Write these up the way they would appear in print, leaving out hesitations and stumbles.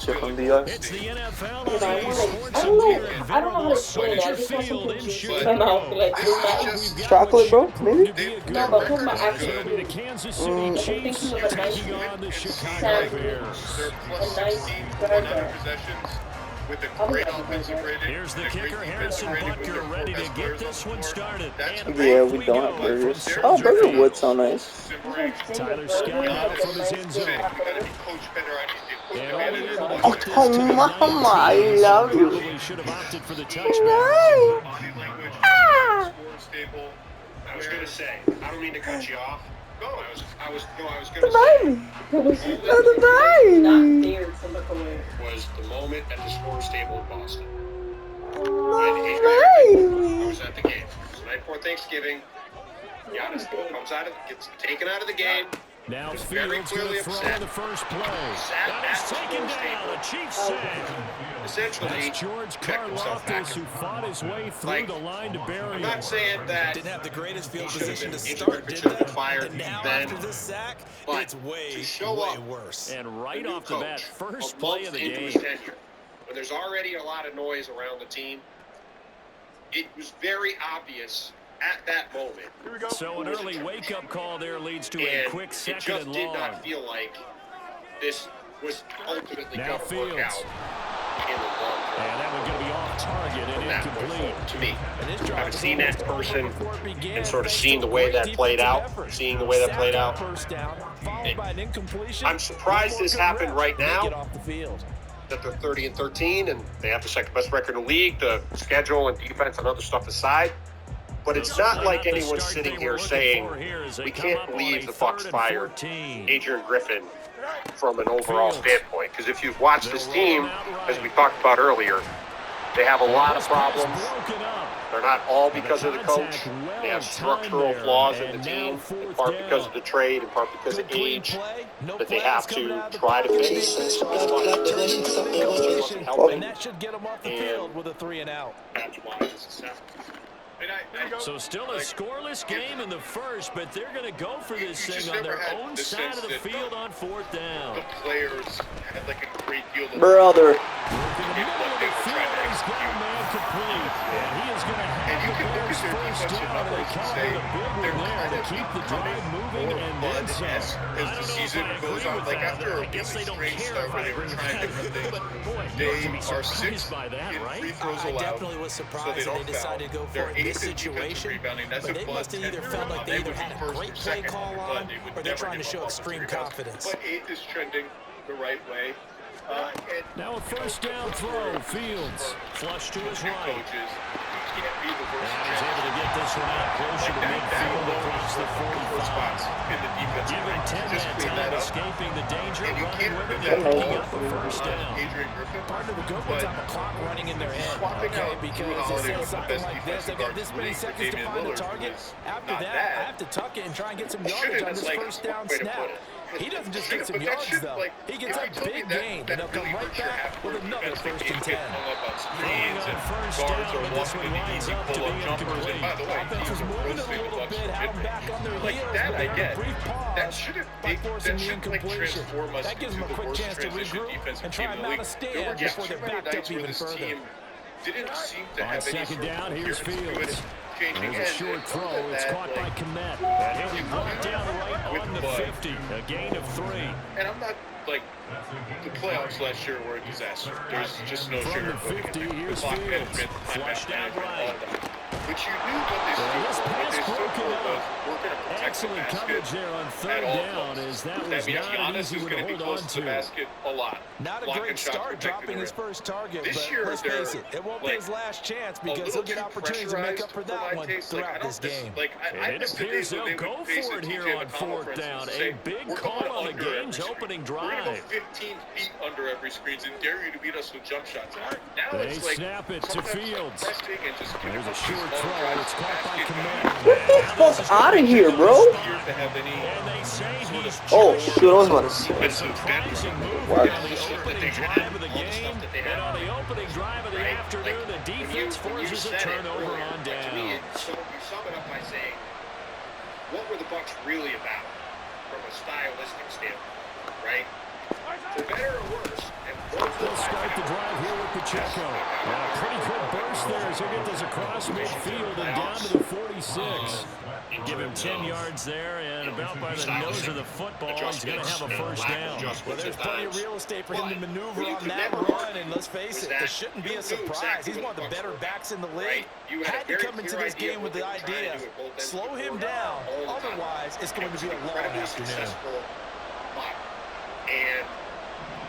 shit from VR. It's the NFL. But I don't know. I don't know how to explain it. I just want something juicy in my mouth, like blue nuts. Chocolate, bro? Maybe? No, but I'm talking about actual It'll be the food. Kansas City Like I'm Chiefs thinking of a nice taking on the Chicago sandwich, Bears. a nice burger. With a I'll great have a offensive burger. rating. Here's the kicker, Harrison Butker, ready to get this one started. And Yeah, off we don't have go burgers. from Oh, Soldier burger Field. would sound nice. Tyler Scott out from his end zone. And all able to Oh, put this to Tom, the mama, I 19, so love you. probably should have opted for the touchback. Body language, score stable. I was going to say, I don't mean to cut you off. No, I was going to say. Not there to look away. Was the moment at the sports table in Boston. I was at the game. It was the night before Thanksgiving. Giannis gets taken out of the game. Now Very Fields going clearly to throw upset. in the first play. Sat That at is the taken sports down. table. The Chiefs sack. Essentially, That's George checked himself back Karlaftis who in. fought his way through Like, the line to bury I'm him. not saying that Didn't have the greatest field he should have position been to injured, start, but did should have been they? fired And now then. after this sack, But it's way, to show way up worse. And right new off the bat, coach first a play month of the into his game. tenure, when there's already a lot of noise around the team, it was very obvious at that moment. So an early wake-up call there leads to a And quick it second just and did long. not feel like this was ultimately Now going to work Fields. out in the long term. And that one going to be off target and That incomplete. was, to me, And his job having was seen that almost over person before it began, and sort of thanks seeing to the a way great that played defensive out, effort. seeing the way that Sack played on out, first down, followed by an incompletion. I'm surprised One more this good happened rep, right and they now. get off the field. That they're 30-13 and they have the second best record in the league. The schedule and defense and other stuff aside, but it's not like anyone's sitting here saying we can't believe the Bucs fired Adrian Griffin from an overall standpoint. Because if you've watched this team, as we talked about earlier, they have a lot of problems. They're not all because of the coach. They have structural flaws in the team, in part because of the trade, in part because of age, that they have to try to fix. And that should get them off the field with a 3 and out. That's why this is happening. So still a scoreless game in the first, but they're going to go for this thing on their own side of the field on fourth down. The players had like a great deal of Brother. He's got a man complete, and he is going to have the Bears first down. They come up with a big one there to keep the drive moving and then some. as the season goes on. Like after a I guess they don't strange care start if where I they were agree with trying that. different things. But boy, you They have to be are surprised sixth by that, in right? free throws I allowed, definitely was so surprised they that they don't decided to foul. go for They're it in this eighth in defensive situation, rebounding. That's but a they bud must have either tender. felt like they They either would be had a first great or play second call in on, bud. They would or they're never trying to give show up extreme rebounds. confidence. But eighth is trending the right way. And Now a first down throw. Fields flush to his two right. coaches, you can't be the And worst. he's able to get this one out closer to midfield across the 45. spots in the defense. Given 10 Just that clean time, that up. escaping the danger, And you running can't with put it, that and picking up a first on down. Adrian Griffin. Part of the good ones have a clock running in their head, Swapping okay? out Because Drew it Holiday says with the something best like this. I defensive got guard this in the many league for seconds to Damian find a Lillard target. was After not that, bad. I have to tuck it and try and get some Shouldn't yardage on have, this like, first down way to snap. put it. He doesn't just Shouldn't, get some but that yards, should, though. like, He gets if a you told me big that- gain, that and he'll come really right hurts your back with half-court another defense, like, first you and get 10. hung up on Throwing screens on and first guards down, are but this walking one into winds easy up to pull-up be jumpers. And by the way, Offense was he moving roasted a the little Bucs bit, for had them mid-range. back on their Like heels, that, but I they had get. a brief pause That shouldn't by make forcing that the should like incompletion. transform us That gives into them a the quick worst chance to transition regroup defensive and team try in and the mount league. a stand There were just before too they're many backed nights up where even this further. team didn't seem to On have any second sort of down, here's coherence to it. Fields. Changing There's a ends. short And throw. other than It's that, caught by like, Komet. And he'll be brought down right with on the Bud. 50. A gain of 3. And I'm not like the playoffs last year were a disaster. There's just no From sugar the coating 50, it. here's The clock Fields. management, time Flushed out management, right. all that. But you knew what they Well, stood this for. What pass they stood broken for up. was we're going to protect the Excellent basket coverage there on at third all down, costs. as that That was means not an Giannis easy is one going to to be hold close on to the to. basket a lot. Not a Blocking great shots, start protecting dropping the his rim. first target, This but year, let's they're, face it, it won't be like, his last chance a because little he'll get too opportunities to make up for pressurized that my one taste. Like, I throughout don't this miss- game. Like, I It miss the appears days when they'll they go would face for a it TJ here on McConnell, fourth for instance, down. and A say, big we're call going on the under game's every opening screen. We're going to drive. go 15 feet under every screen and dare you to beat us with jump shots. Now They it's like snap it to sometimes Fields. pressing and just There's a just short long throw. drives It's to caught by basket. Komet. Get the fuck out of here, bro. Appears to have any And they say he's Oh, just shit, I was about to say. defensive surprising bend. move What? on the opening drive of the game. And on the opening drive of the Right? afternoon, the defense When you forces a said it turnover earlier, on like, to me, down. so you sum it up by saying, what were the Bucs really about from a stylistic standpoint, right? For better or worse, and both of start the drive here with Pacheco. And a pretty good burst there as he'll get this across midfield and down to the 46. Give him 10 yards there, and about by the nose of the football, he's going to have a first down. Well, there's plenty of real estate for him to maneuver on that run, and let's face it, this shouldn't be a surprise. He's one of the better backs in the league. Had to come into this game with the idea, slow him down, otherwise it's going to be a long afternoon. And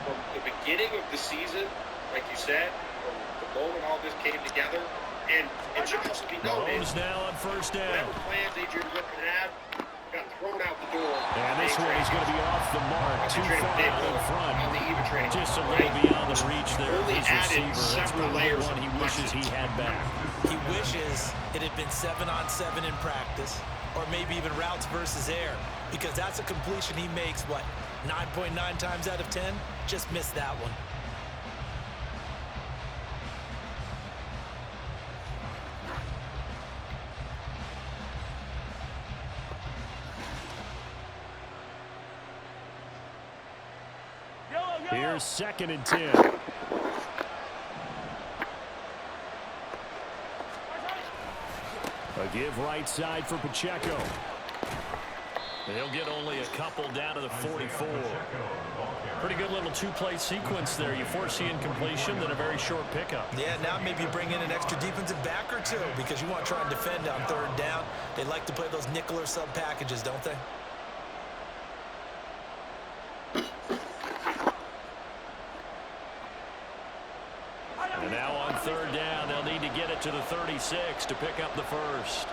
from the beginning of the season, like you said, from the moment all this came together, and it should also be noted, Mahomes now on first down. whatever plans Adrian Whitman had got thrown out the door. And this one is going to be off the mark, too far out in front. On the even training, Just a little beyond the reach there of Only his added receiver. That's several probably layers one he of wishes he had back. He wishes it had been 7-on-7 in practice, or maybe even routes versus air, because that's a completion he makes, what, 9.9 times out of 10? Just missed that one. Here's 2nd and 10. A give right side for Pacheco. He'll get only a couple down to the 44. Pretty good little two-play sequence there. You force the incompletion, then a very short pickup. Yeah, now maybe bring in an extra defensive back or two because you want to try and defend on 3rd down. They like to play those nickel or sub packages, don't they? And now on 3rd down, they'll need to get it to the 36 to pick up the first.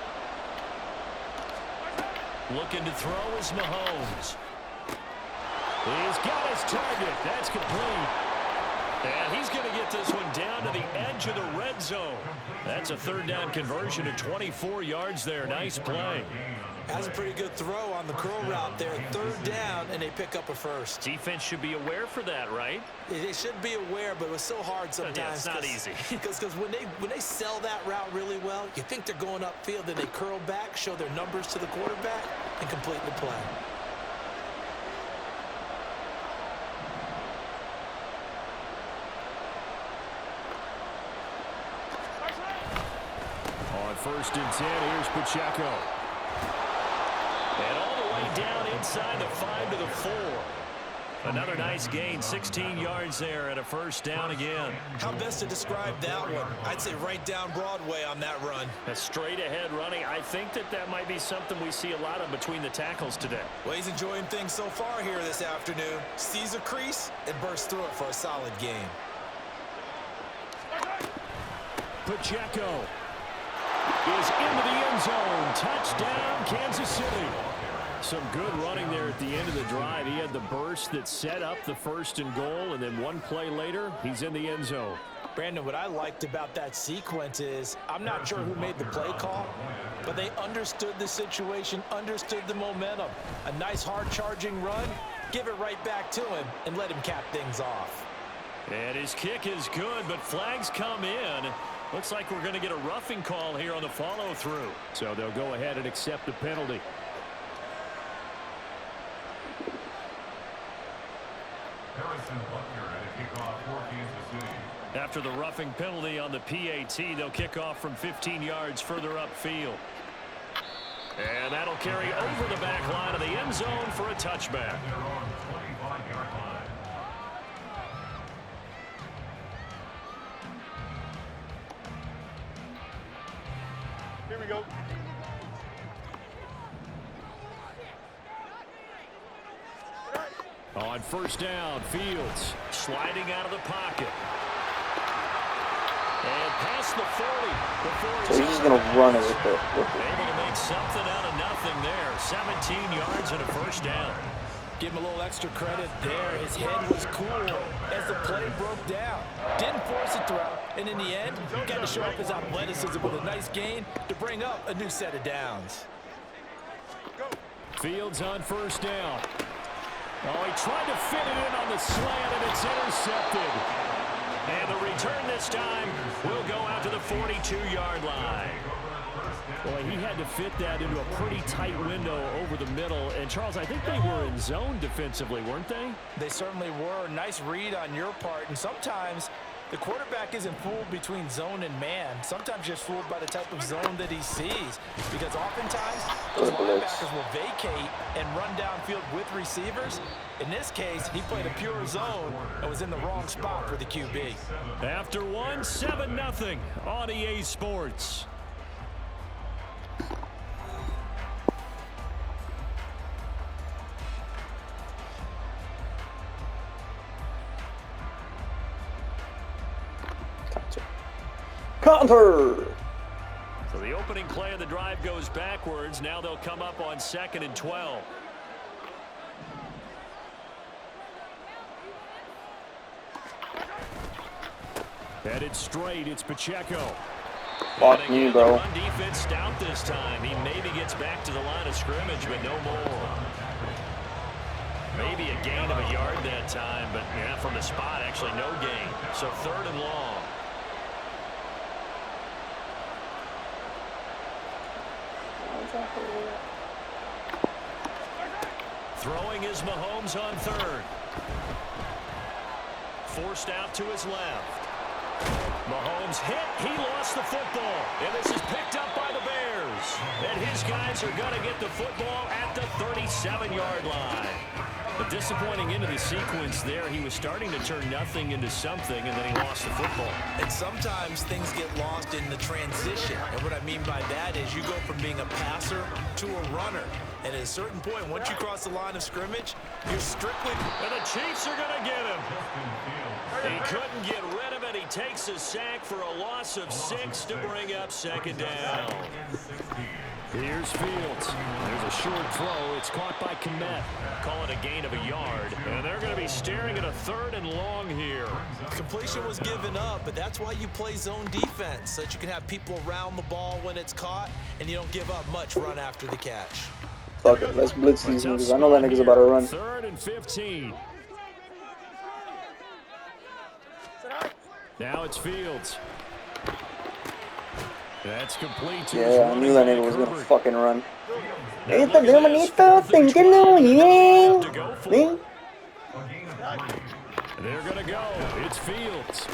Looking to throw is Mahomes. He's got his target. That's complete. And he's going to get this one down to the edge of the red zone. That's a 3rd down conversion of 24 yards there. Nice play. Has a pretty good throw on the curl route there. 3rd down, and they pick up a first. Defense should be aware for that, right? They should be aware, but it was so hard sometimes. Yeah, it's not easy. Because when they sell that route really well, you think they're going upfield, then they curl back, show their numbers to the quarterback, and complete the play. On 1st and 10, here's Pacheco. And all the way down inside the 5 to the 4. Another nice gain, 16 yards there and a first down again. How best to describe that one? I'd say right down Broadway on that run. A straight ahead running. I think that might be something we see a lot of between the tackles today. Well, he's enjoying things so far here this afternoon. Sees a crease and bursts through it for a solid game. Pacheco is into the end zone. Touchdown, Kansas City. Some good running there at the end of the drive. He had the burst that set up the 1st and goal, and then one play later, he's in the end zone. Brandon, what I liked about that sequence is I'm not sure who made the play call, but they understood the situation, understood the momentum. A nice hard-charging run, give it right back to him, and let him cap things off. And his kick is good, but flags come in. Looks like we're going to get a roughing call here on the follow-through. So they'll go ahead and accept the penalty. After the roughing penalty on the PAT, they'll kick off from 15 yards further upfield. And that'll carry over the back line of the end zone for a touchback. Here we go. On 1st down, Fields sliding out of the pocket. And past the 40 before So he's just going to run it with it. Able to make something out of nothing there. 17 yards and a first down. Give him a little extra credit there. His head was cool as the play broke down. Didn't force a throw, and in the end, got to show off his athleticism with a nice gain to bring up a new set of downs. Fields on 1st down. Oh, he tried to fit it in on the slant, and it's intercepted. And the return this time will go out to the 42-yard line. Well, he had to fit that into a pretty tight window over the middle. And, Charles, I think they were in zone defensively, weren't they? They certainly were. Nice read on your part. And sometimes the quarterback isn't fooled between zone and man. Sometimes just fooled by the type of zone that he sees. Because oftentimes, those linebackers will vacate and run downfield with receivers. In this case, he played a pure zone and was in the wrong spot for the QB. After one, 7-0 on EA Sports. Counter! So the opening play of the drive goes backwards. Now they'll come up on 2nd and 12. Headed straight, it's Pacheco. Fuck me, bro. Run defense stout this time. He maybe gets back to the line of scrimmage, but no more. Maybe a gain of a yard that time, but yeah, from the spot, actually no gain. So 3rd and long. Throwing is Mahomes on 3rd. Forced out to his left. Mahomes hit. He lost the football. And this is picked up by the Bears. And his guys are going to get the football at the 37-yard line. A disappointing end of the sequence there. He was starting to turn nothing into something, and then he lost the football. And sometimes things get lost in the transition. And what I mean by that is you go from being a passer to a runner. And at a certain point, once you cross the line of scrimmage, you're strictly... And the Chiefs are going to get him. He couldn't get rid of it. He takes a sack for a loss of 6 to bring up 2nd down. Here's Fields. There's a short throw. It's caught by Kmet. Call it a gain of a yard. And they're going to be staring at a 3rd and long here. Completion was given up, but that's why you play zone defense, so that you can have people around the ball when it's caught, and you don't give up much run after the catch. Fuck it, let's blitz these niggas. I know that nigga's about to run. 3rd and 15. Now it's Fields. That's complete to Yeah, I knew that nigga was gonna fucking run. Esto es bonito, entiendo bien. They're gonna go. It's Fields.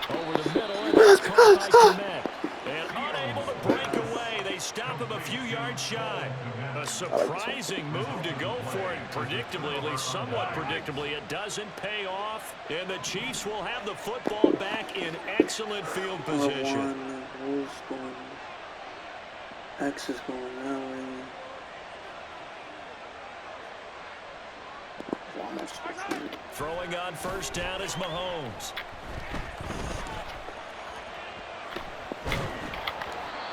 Over the middle, and it's caught by Kmet. And unable to break away. They stop him a few yards shy. A surprising move to go for it. Predictably, at least somewhat predictably, it doesn't pay off. And the Chiefs will have the football back in excellent field position. X is going that way. Throwing on 1st down is Mahomes.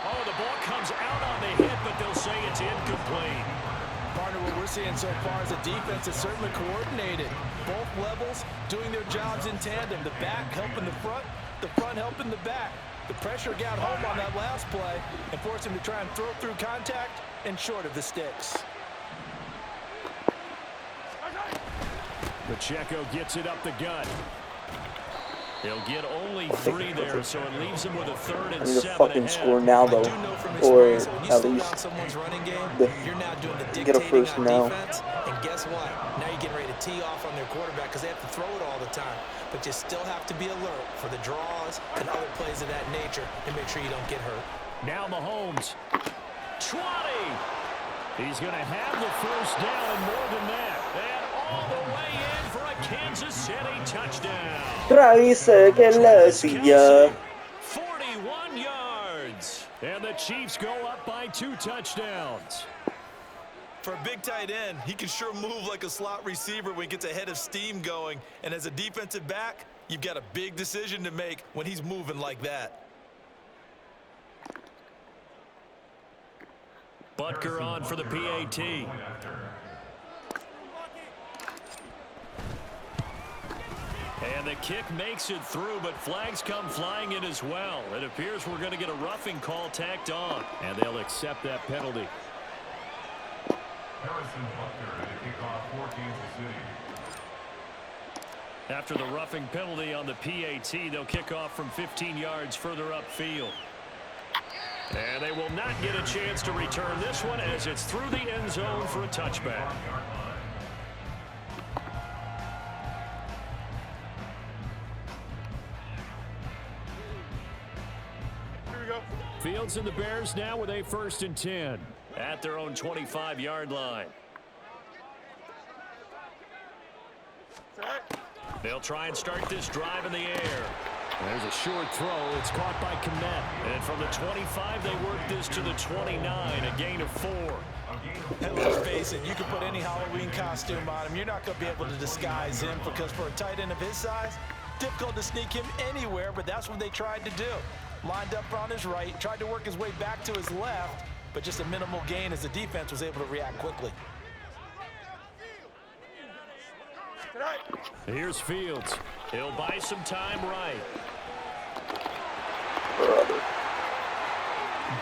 Oh, the ball comes out on the hit, but they'll say it's incomplete. Partner, what we're seeing so far is a defense that's certainly coordinated. Both levels doing their jobs in tandem. The back helping the front helping the back. The pressure got home on that last play and forced him to try and throw through contact and short of the sticks. Pacheco gets it up the gut. He'll get only 3 there, so it leaves him with a 3rd and 7 I need to fucking ahead. score now, though, or at least someone's running game, you're now doing the get a dictating first on now. defense. And guess what? Now you're getting ready to tee off on their quarterback because they have to throw it all the time. But you still have to be alert for the draws and other plays of that nature and make sure you don't get hurt. Now Mahomes. 20. He's going to have the 1st down and more than that. And all the way in for a Kansas City touchdown. Travis Kelce, 41 yards. And the Chiefs go up by 2 touchdowns. For a big tight end, he can sure move like a slot receiver when he gets a head of steam going. And as a defensive back, you've got a big decision to make when he's moving like that. Butker on for the PAT. And the kick makes it through, but flags come flying in as well. It appears we're going to get a roughing call tacked on, and they'll accept that penalty. After the roughing penalty on the PAT, they'll kick off from 15 yards further upfield. And they will not get a chance to return this one as it's through the end zone for a touchback. Here we go. Fields and the Bears now with a 1st and 10 at their own 25-yard line. They'll try and start this drive in the air. There's a short throw. It's caught by Kmet. And from the 25, they work this to the 29, a gain of 4. And let's face it, you can put any Halloween costume on him. You're not going to be able to disguise him because for a tight end of his size, difficult to sneak him anywhere, but that's what they tried to do. Lined up on his right, tried to work his way back to his left, but just a minimal gain as the defense was able to react quickly. Here's Fields. He'll buy some time right.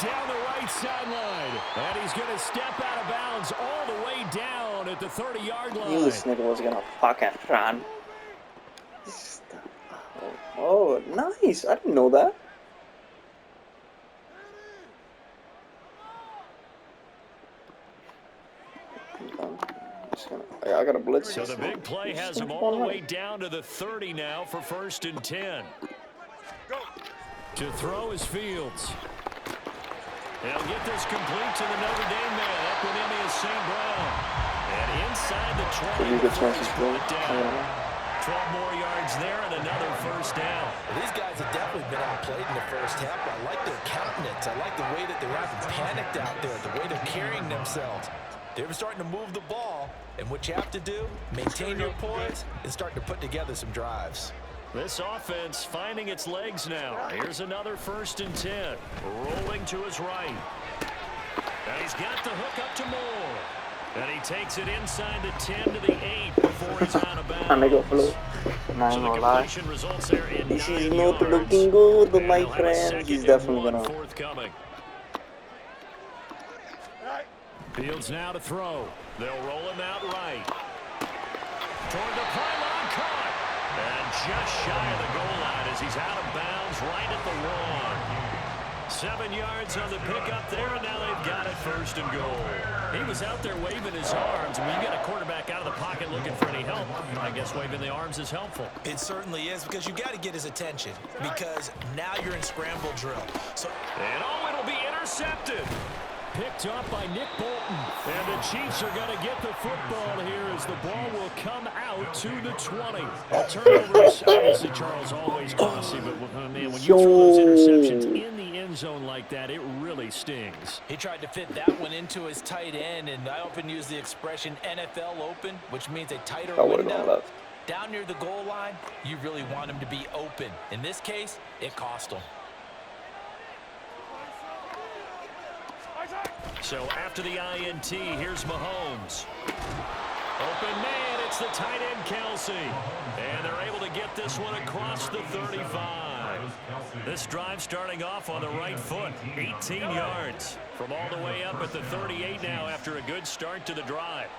Down the right sideline. And he's going to step out of bounds all the way down at the 30-yard line. Knew this nigga was gonna fucking run. Oh, nice. I didn't know that. I got a blitz. So the big play has him all the way down to the 30 now for 1st and 10. To throw is Fields. They'll get this complete to the Notre Dame man. Equinemius St. Brown. And inside the 20 before he's brought down. 12 more yards there and another 1st down. Well, these guys have definitely been outplayed in the first half, but I like their countenance. I like the way that they're not panicked out there, the way they're carrying themselves. They're starting to move the ball, and what you have to do, maintain your poise and start to put together some drives. This offense finding its legs now. Here's another 1st and 10. Rolling to his right. And he's got the hook up to Moore. And he takes it inside the 10 to the 8 before he's out of bounds. So the completion results there in 9 yards. This is not looking good, my friend. He's definitely gonna. Forthcoming. Fields now to throw. They'll roll him out right. Toward the pylon, caught. And just shy of the goal line as he's out of bounds right at the 1. 7 yards on the pickup there, and now they've got it 1st and goal. He was out there waving his arms. When you got a quarterback out of the pocket looking for any help, I guess waving the arms is helpful. It certainly is, because you got to get his attention, because now you're in scramble drill. And it'll be intercepted. Picked up by Nick Bolton. And the Chiefs are going to get the football here as the ball will come out to the 20. Turnovers, obviously, Charles, always costly, but man, when you throw those interceptions in the end zone like that, it really stings. He tried to fit that one into his tight end, and I often use the expression NFL open, which means a tighter window. Down near the goal line, you really want him to be open. In this case, it cost him. So after the INT, here's Mahomes. Open man, it's the tight end Kelsey. And they're able to get this one across the 35. This drive starting off on the right foot. 18 yards from all the way up at the 38 now after a good start to the drive.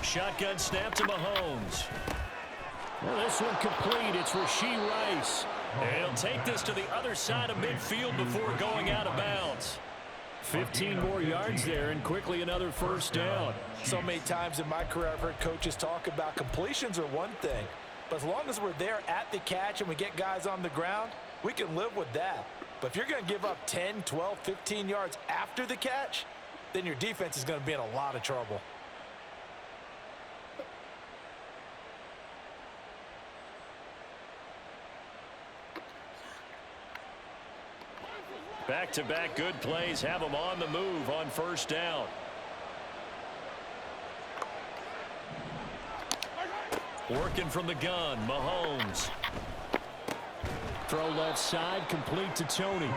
Shotgun snap to Mahomes. Well, this one complete. It's Rashee Rice. And he'll take this to the other side of midfield before going out of bounds. 15 more yards there and quickly another 1st down. So many times in my career I've heard coaches talk about completions are one thing, but as long as we're there at the catch and we get guys on the ground, we can live with that. But if you're going to give up 10, 12, 15 yards after the catch, then your defense is going to be in a lot of trouble. Back-to-back good plays have them on the move on 1st down. Working from the gun, Mahomes. Throw left side, complete to Tony.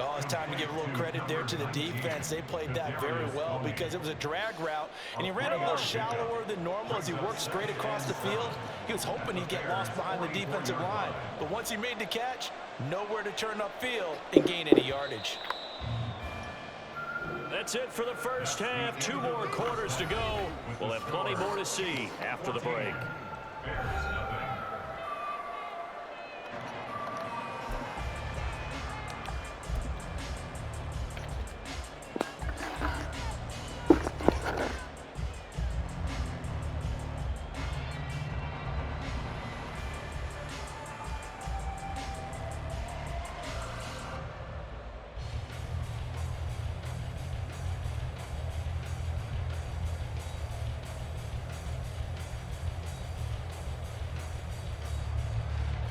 Oh, it's time to give a little credit there to the defense. They played that very well because it was a drag route, and he ran a little shallower than normal as he worked straight across the field. He was hoping he'd get lost behind the defensive line, but once he made the catch, nowhere to turn upfield and gain any yardage. That's it for the first half. 2 more quarters to go. We'll have plenty more to see after the break.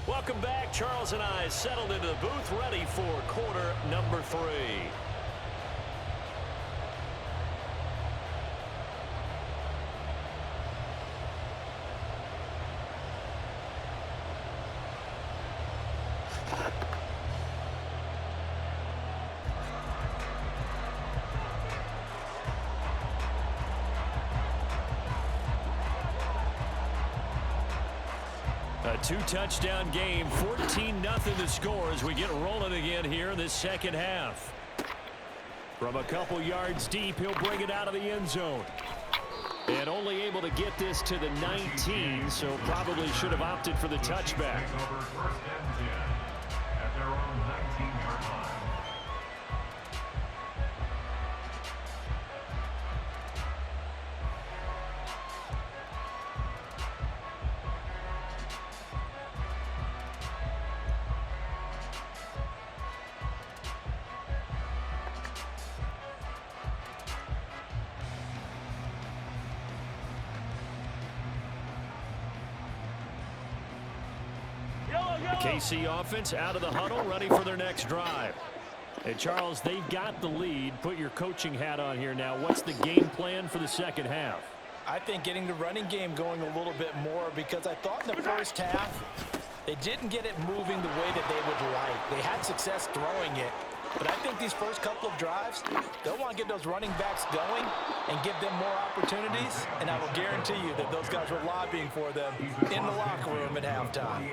Welcome back. Charles and I settled into the booth, ready for quarter number 3. A 2-touchdown game, 14-0 to score as we get rolling again here in this second half. From a couple yards deep, he'll bring it out of the end zone. And only able to get this to the 19, so probably should have opted for the touchback. At their own 19-yard line. KC offense out of the huddle, ready for their next drive. Hey, Charles, they've got the lead. Put your coaching hat on here now. What's the game plan for the second half? I think getting the running game going a little bit more, because I thought in the first half they didn't get it moving the way that they would like. They had success throwing it, but I think these first couple of drives, they'll want to get those running backs going and give them more opportunities, and I will guarantee you that those guys were lobbying for them in the locker room at halftime.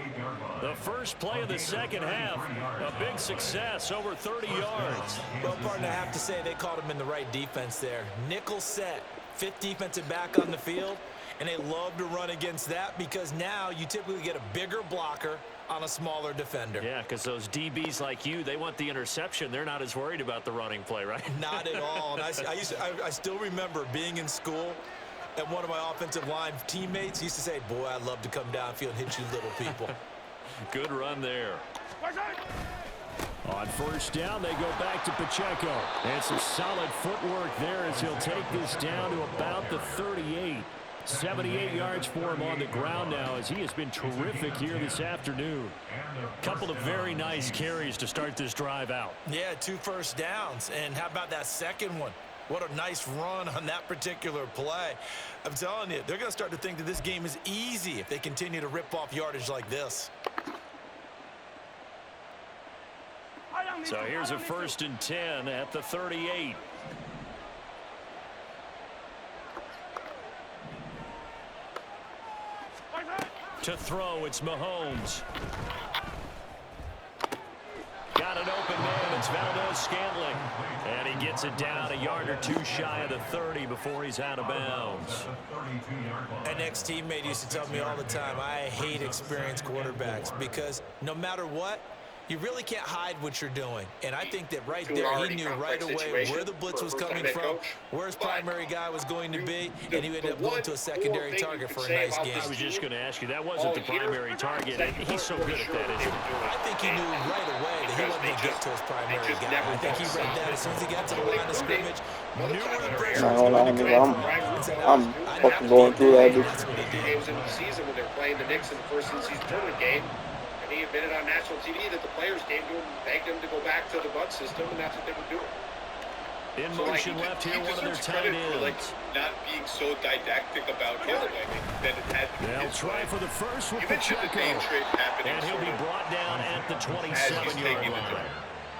The first play of the second half, a big success, over 30 yards. Well, partner, I have to say they called him in the right defense there. Nickel set, 5th defensive back on the field, and they love to run against that because now you typically get a bigger blocker on a smaller defender. Yeah, because those DBs like you, they want the interception. They're not as worried about the running play, right? Not at all. And I still remember being in school, and one of my offensive line teammates used to say, boy, I'd love to come downfield and hit you little people. Good run there. On first down, they go back to Pacheco. And some solid footwork there as he'll take this down to about the 38. 78 yards for him on the ground now as he has been terrific here this afternoon. Couple of very nice carries to start this drive out. Yeah, 2 first downs. And how about that second one? What a nice run on that particular play. I'm telling you, they're going to start to think that this game is easy if they continue to rip off yardage like this. So here's a 1st and 10 at the 38. To throw, it's Mahomes. Got an open man, it's Valdez-Scantling. And he gets it down a yard or 2 shy of the 30 before he's out of bounds. An ex-teammate used to tell me all the time, I hate experienced quarterbacks because no matter what, you really can't hide what you're doing. And I think that right there, he knew right away where the blitz was coming from, where his primary guy was going to be, and he ended up going to a secondary target for a nice game. I was just going to ask you, that wasn't the primary target, and he's so good at that, isn't he? I think he knew right away that he wasn't going to get to his primary guy. I think he read that as soon as he got to the line of scrimmage, knew where the pressure was going to come from. I'm fucking going through that. Games into the season when they're playing the Knicks in the first in-season tournament game. And he admitted on national TV that the players came to him and begged him to go back to the Bud system, and that's what they were doing. In motion left here, one of their tight ends. Not being so didactic about his way that it had to be. They'll try for the first with Pacheco. And he'll be brought down at the 27-yard line.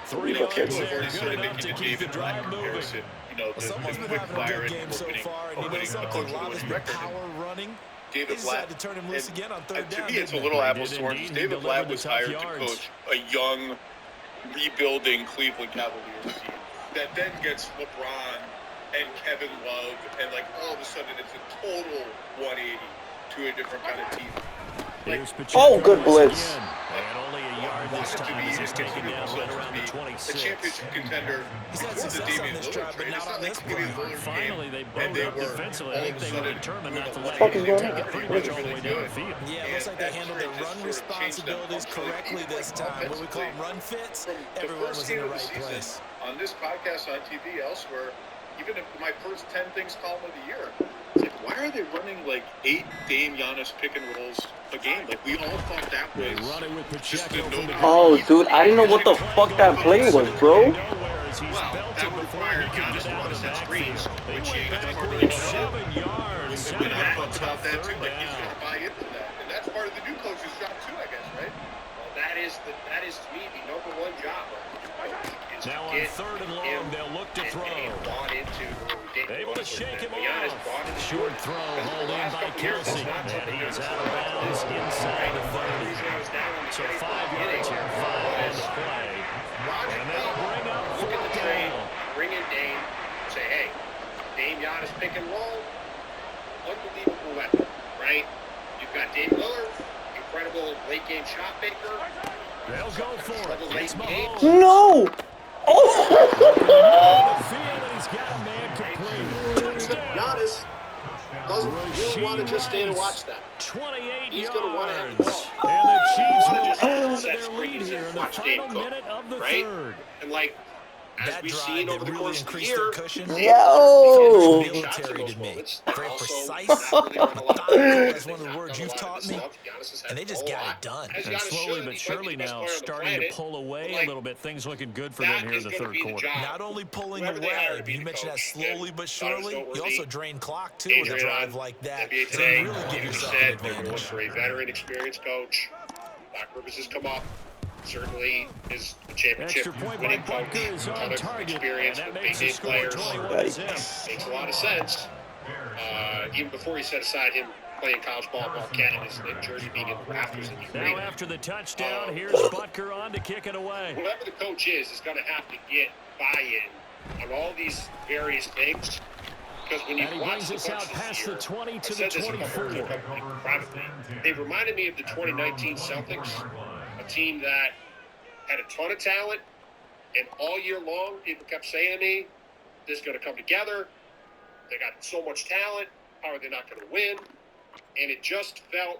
3 yards there, good enough to keep the drive moving. You know, Someone's been having a good game so far, and you know something, a lot of his power running. David Blatt to turn him loose again on 3rd down. To me, it's a little apples to oranges. David Blatt was hired to coach a young, rebuilding Cleveland Cavaliers team. that then gets LeBron and Kevin Love, and like all of a sudden it's a total 180 to a different kind of team. Oh, good blitz. And only a yard this time as he's taken down right around the 26. A championship contender. He's had success on this drive, but not on this play. Finally, they bowed up defensively. I think they were determined not to let Fuck is him going take on? it pretty much all the way down the field. Yeah, it looks like they handled their run responsibilities correctly this time. What we call run fits, everyone was in the right place. On this podcast, on TV, elsewhere, even in my first 10 things column of the year, it's like, why are they running like 8 Dame Giannis pick and rolls a game? Like, we all thought that was Running with just Pacheco the from the Oh, dude, I didn't know what the fuck that play was, bro. Well, that would require Giannis to run a set screens, which he got part of the 7 yards. And I thought about that too, like he's going to buy into that. And that's part of the new coach's job too, I guess, right? Well, that is to me the number one job of the coach. Now on 3rd and long, they'll look to throw. Able to shake him off. Short throw, hauled in by Kelsey. And he is out of bounds inside the 30. So 5 yards here, 5 on the play. And they'll bring up Look at the train. down. Bring in Dame. Say, hey, Dame Giannis pick and roll. Unbelievable weapon, right? You've got Dame Lillard, incredible late game shot maker. They'll go for it. It's Mahomes. No! Oh! He's got a man complete. Giannis doesn't want to just stay and watch that. 28 He's yards. going to want to have the ball. And the Chiefs will Just add on to set their lead screens here and in the watch final Dame cook, minute of the right? 3rd. And like, as That we've drive, seen they over the really course of the increased year, their cushion. Yo! Military to me. Very precise. Methodical That's one of the words you've taught me. And they just got it done. And slowly but surely now starting to pull away a little bit. Things looking good for them here in the 3rd quarter. Not only pulling away, but you mentioned that slowly but surely, you also drain clock too with a drive like that. NBA So today, you really give you yourself said an we're going advantage. for a veteran, experienced coach. Doc Rivers has come up. Certainly is a championship Extra point winning by coach. Butker is on Ton of target. experience And that with makes big the score players. 21-0. Makes a lot of sense. Even before he set aside him playing college ball at Marquette and his jersey being in the rafters in the Now arena. after the touchdown, here's Butker on to kick it away. Whoever the coach is going to have to get buy-in on all these various things. Because when you And he watch brings the us out coaches this past year, the 20 to I the said this a couple 24. of times privately. They reminded me of the 2019 Celtics, a team that had a ton of talent, and all year long, people kept saying to me, this is going to come together. They got so much talent. How are they not going to win? And it just felt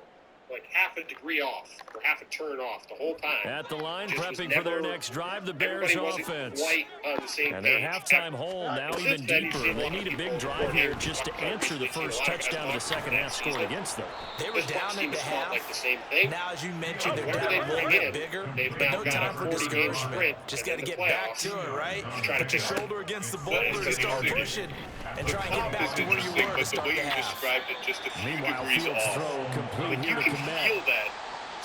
like half a degree off, or half a turn off the whole time. At the line, Just was prepping for their never- next drive, the Bears everybody wasn't offense. quite on the same And their page. halftime hole now Since even then, you've deeper. seen a They lot need of a big people drive working here on just to recently answer the seen a first lot of guys touchdown of the talk second about half that scored season. against them. They were This down Bucs at team the has felt like the half. same thing. Now, as you mentioned, they're Whoever down they a little bring bit in, bigger, they've but now no got a time for 40-game discouragement. sprint Just and got to in the get back playoffs. to it, right? Try to Put your pick up. shoulder against the But boulder it's and gonna be start hard to pushing and The try and get comp back is to where you interesting, were to but the start way the you half. described it, just a few Meanwhile, degrees Fields off. throw complete But you near the can commit. feel that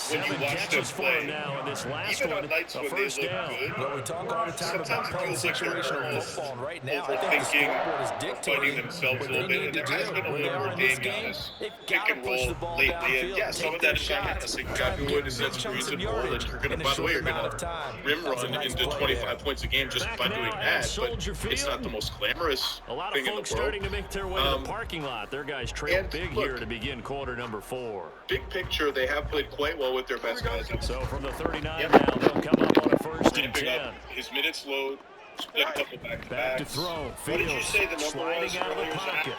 when you 7 watch them catches for him play. now in this last Even one, on nights a when they first look down. good, Well, we talk all the time about sometimes it playing feels like they're situational almost football, and right now I think the overthinking scoreboard is or fighting dictating themselves what a they little bit. need And to there has do. been a Where they little are more in this Dame game, Giannis they've pick got to and push roll the ball lately. downfield And yeah, some take of their that is on shots, Giannis. They try got and to get it and big set chunks screens of and roll that yardage you're going in to, a by the way, short you're amount going of to time. rim That's a run nice into play 25 there. points a game just Back by now doing at that. But Soldier it's not Field. the most glamorous A lot thing of in the folks world. starting to make their way to the parking lot. Their guys trail and big look, here to begin quarter number 4. Big picture, they have played quite well with their best guys. So from the 39 now, they'll come up on a first and Ramping 10. up his minutes load, split a couple Back to back-to-backs. throw. What did you Fields say the number sliding was out of the earlier, Zach? pocket.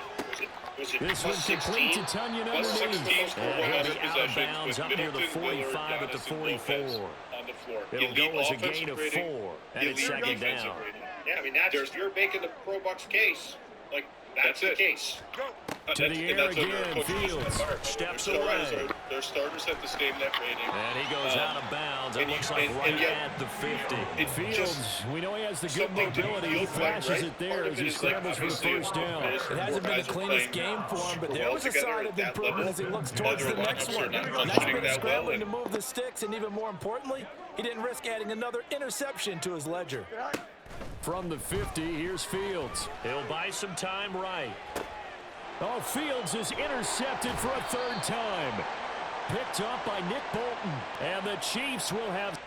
Was it This plus one complete 16? to Tunyon Plus underneath. 16 for And 100 he'll be out of possessions bounds with up near the Middleton, 45 at the Giannis, and Lopez 44. on the floor. It'll Elite go as a offensive gain of rating, 4. And it's elite second defensive down. rating. Yeah, I mean, if you're making the Pro Bucks case, like, that's the it. case. To the air that's under again, Coach Fields Smart. steps Their starters away. their starters have the same net rating. And he goes out of bounds. It and looks you- like and right yet at the 50. it Fields, just- we know he has the good something to mobility. He feel flashes right. it there Part of as it he is, like, scrambles for the obviously, first down. It hasn't been the cleanest game for him, but there was a sign of improvement as he looks towards the next one. Nice bit of scrambling to move the sticks, and even more importantly, he didn't risk adding another interception to his ledger. From the 50, here's Fields. He'll buy some time right. Oh, Fields is intercepted for a third time. Picked up by Nick Bolton. And the Chiefs will have...